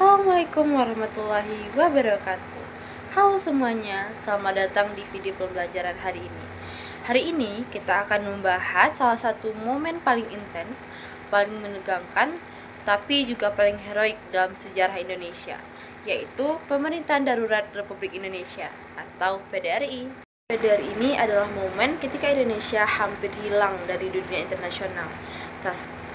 Assalamualaikum warahmatullahi wabarakatuh. Halo semuanya, selamat datang di video pembelajaran hari ini. Hari ini kita akan membahas salah satu momen paling intens, paling menegangkan, tapi juga paling heroik dalam sejarah Indonesia, yaitu Pemerintahan Darurat Republik Indonesia atau PDRI. PDRI ini adalah momen ketika Indonesia hampir hilang dari dunia internasional,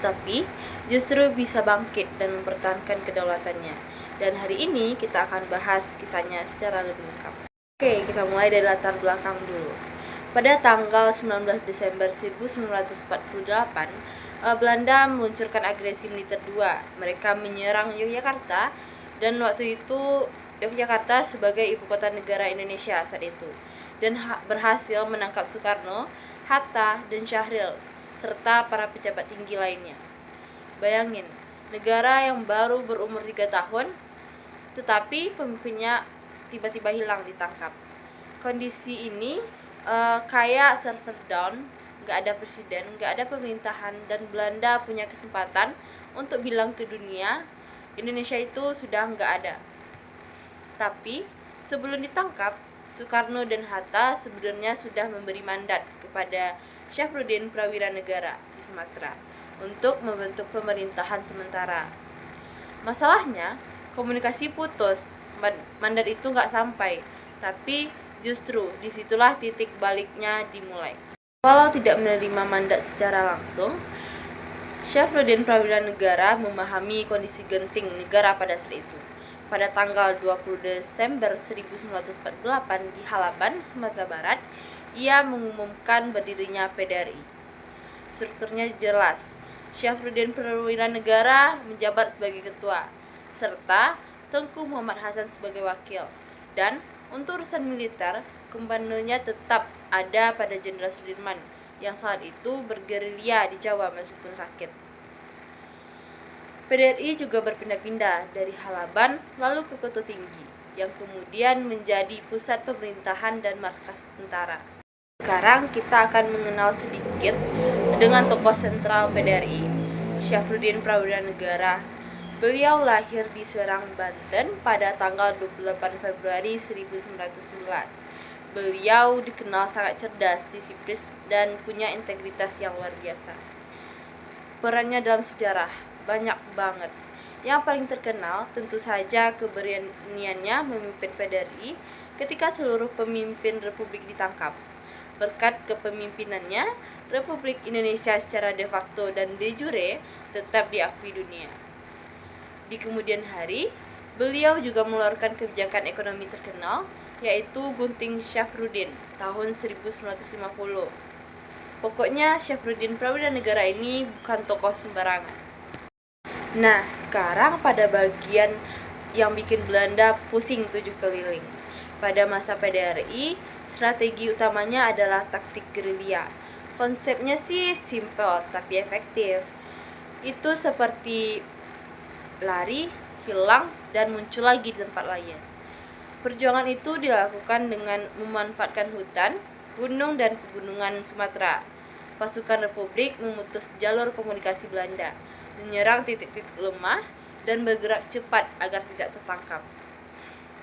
tapi justru bisa bangkit dan mempertahankan kedaulatannya. Dan hari ini kita akan bahas kisahnya secara lebih lengkap. Oke, kita mulai dari latar belakang dulu. Pada tanggal 19 Desember 1948, Belanda meluncurkan agresi militer 2. Mereka menyerang Yogyakarta, dan waktu itu Yogyakarta sebagai ibu kota negara Indonesia saat itu, dan berhasil menangkap Soekarno, Hatta, dan Syahril, serta para pejabat tinggi lainnya. Bayangin, negara yang baru berumur 3 tahun, tetapi pemimpinnya tiba-tiba hilang, ditangkap. Kondisi ini kayak server down, gak ada presiden, gak ada pemerintahan, dan Belanda punya kesempatan untuk bilang ke dunia, Indonesia itu sudah gak ada. Tapi sebelum ditangkap, Soekarno dan Hatta sebenarnya sudah memberi mandat kepada Syafruddin Prawira Negara di Sumatera untuk membentuk pemerintahan sementara. Masalahnya, komunikasi putus, mandat itu nggak sampai, tapi justru disitulah titik baliknya dimulai. Walau tidak menerima mandat secara langsung, Syafruddin Prawira Negara memahami kondisi genting negara pada saat itu. Pada tanggal 20 Desember 1948 di Halaban, Sumatera Barat, ia mengumumkan berdirinya PDRI. Strukturnya jelas. Syafruddin Prawira Negara menjabat sebagai ketua, serta Tengku Muhammad Hasan sebagai wakil. Dan untuk urusan militer, komandonya tetap ada pada Jenderal Sudirman, yang saat itu bergerilya di Jawa meskipun sakit. PDRI juga berpindah-pindah dari Halaban lalu ke Kota Tinggi, yang kemudian menjadi pusat pemerintahan dan markas tentara. Sekarang kita akan mengenal sedikit dengan tokoh sentral PDRI, Syafruddin Prawira Negara. Beliau lahir di Serang, Banten pada tanggal 28 Februari 1911. Beliau dikenal sangat cerdas, disiplin, dan punya integritas yang luar biasa. Perannya dalam sejarah banyak banget. Yang paling terkenal tentu saja keberaniannya memimpin PDRI ketika seluruh pemimpin Republik ditangkap. Berkat kepemimpinannya, Republik Indonesia secara de facto dan de jure tetap diakui dunia. Di kemudian hari, beliau juga mengeluarkan kebijakan ekonomi terkenal, yaitu Gunting Syafruddin tahun 1950. Pokoknya Syafruddin Prawira Negara ini bukan tokoh sembarangan. Nah, sekarang pada bagian yang bikin Belanda pusing 7 keliling. Pada masa PDRI, strategi utamanya adalah taktik gerilya. Konsepnya sih simple tapi efektif. Itu seperti lari, hilang, dan muncul lagi di tempat lain. Perjuangan itu dilakukan dengan memanfaatkan hutan, gunung, dan pegunungan Sumatera. Pasukan Republik memutus jalur komunikasi Belanda, menyerang titik-titik lemah, dan bergerak cepat agar tidak tertangkap.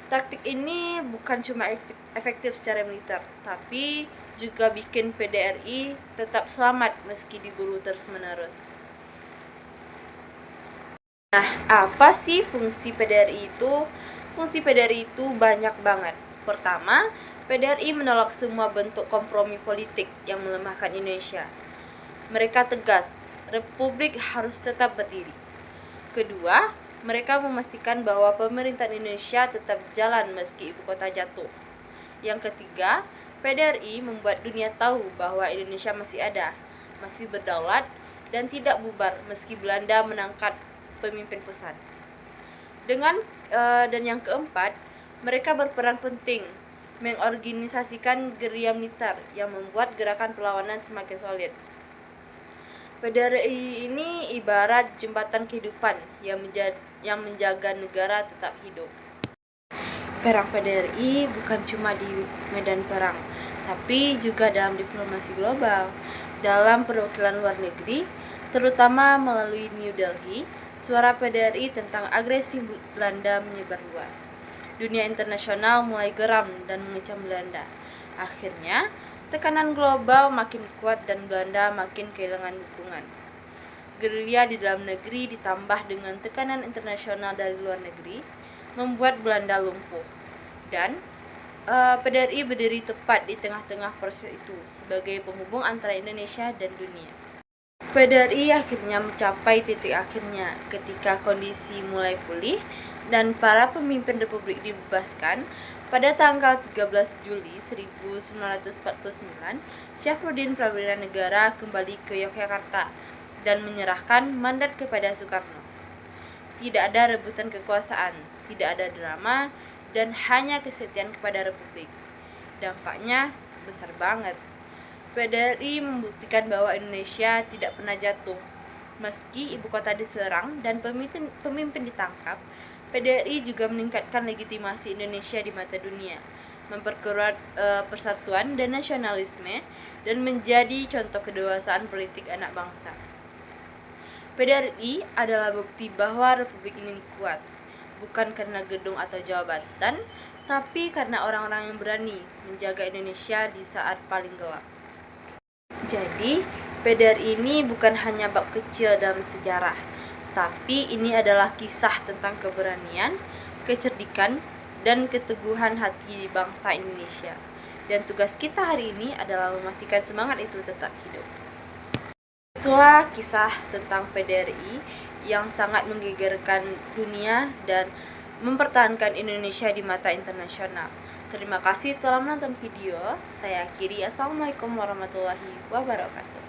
Taktik ini bukan cuma efektif secara militer, tapi juga bikin PDRI tetap selamat meski diburu terus-menerus. Nah, apa sih fungsi PDRI itu? Fungsi PDRI itu banyak banget. Pertama, PDRI menolak semua bentuk kompromi politik yang melemahkan Indonesia. Mereka tegas, Republik harus tetap berdiri. Kedua, mereka memastikan bahwa pemerintahan Indonesia tetap jalan meski ibu kota jatuh. Yang ketiga, PDRI membuat dunia tahu bahwa Indonesia masih ada, masih berdaulat, dan tidak bubar meski Belanda menangkap pemimpin pusat. Dan yang keempat, mereka berperan penting mengorganisasikan gerilya militer yang membuat gerakan perlawanan semakin solid. PDRI ini ibarat jembatan kehidupan yang menjaga negara tetap hidup. Perang PDRI bukan cuma di medan perang, tapi juga dalam diplomasi global, dalam perwakilan luar negeri, terutama melalui New Delhi. Suara PDRI tentang agresi Belanda menyebar luas. Dunia internasional mulai geram dan mengecam Belanda. Akhirnya, tekanan global makin kuat dan Belanda makin kehilangan dukungan. Gerilya di dalam negeri ditambah dengan tekanan internasional dari luar negeri membuat Belanda lumpuh. Dan PDRI berdiri tepat di tengah-tengah proses itu sebagai penghubung antara Indonesia dan dunia. PDRI akhirnya mencapai titik akhirnya ketika kondisi mulai pulih dan para pemimpin republik dibebaskan. Pada tanggal 13 Juli 1949, Syafruddin Prawiranegara kembali ke Yogyakarta dan menyerahkan mandat kepada Soekarno. Tidak ada rebutan kekuasaan, tidak ada drama, dan hanya kesetiaan kepada republik. Dampaknya besar banget. PDRI membuktikan bahwa Indonesia tidak pernah jatuh. Meski ibu kota diserang dan pemimpin ditangkap, PDRI juga meningkatkan legitimasi Indonesia di mata dunia, memperkuat persatuan dan nasionalisme, dan menjadi contoh kedewasaan politik anak bangsa. PDRI adalah bukti bahwa Republik ini kuat, bukan karena gedung atau jabatan, tapi karena orang-orang yang berani menjaga Indonesia di saat paling gelap. Jadi, PDRI ini bukan hanya bab kecil dalam sejarah, tapi ini adalah kisah tentang keberanian, kecerdikan, dan keteguhan hati bangsa Indonesia. Dan tugas kita hari ini adalah memastikan semangat itu tetap hidup. Itulah kisah tentang PDRI yang sangat menggegerkan dunia dan mempertahankan Indonesia di mata internasional. Terima kasih telah menonton video. Saya akhiri. Assalamualaikum warahmatullahi wabarakatuh.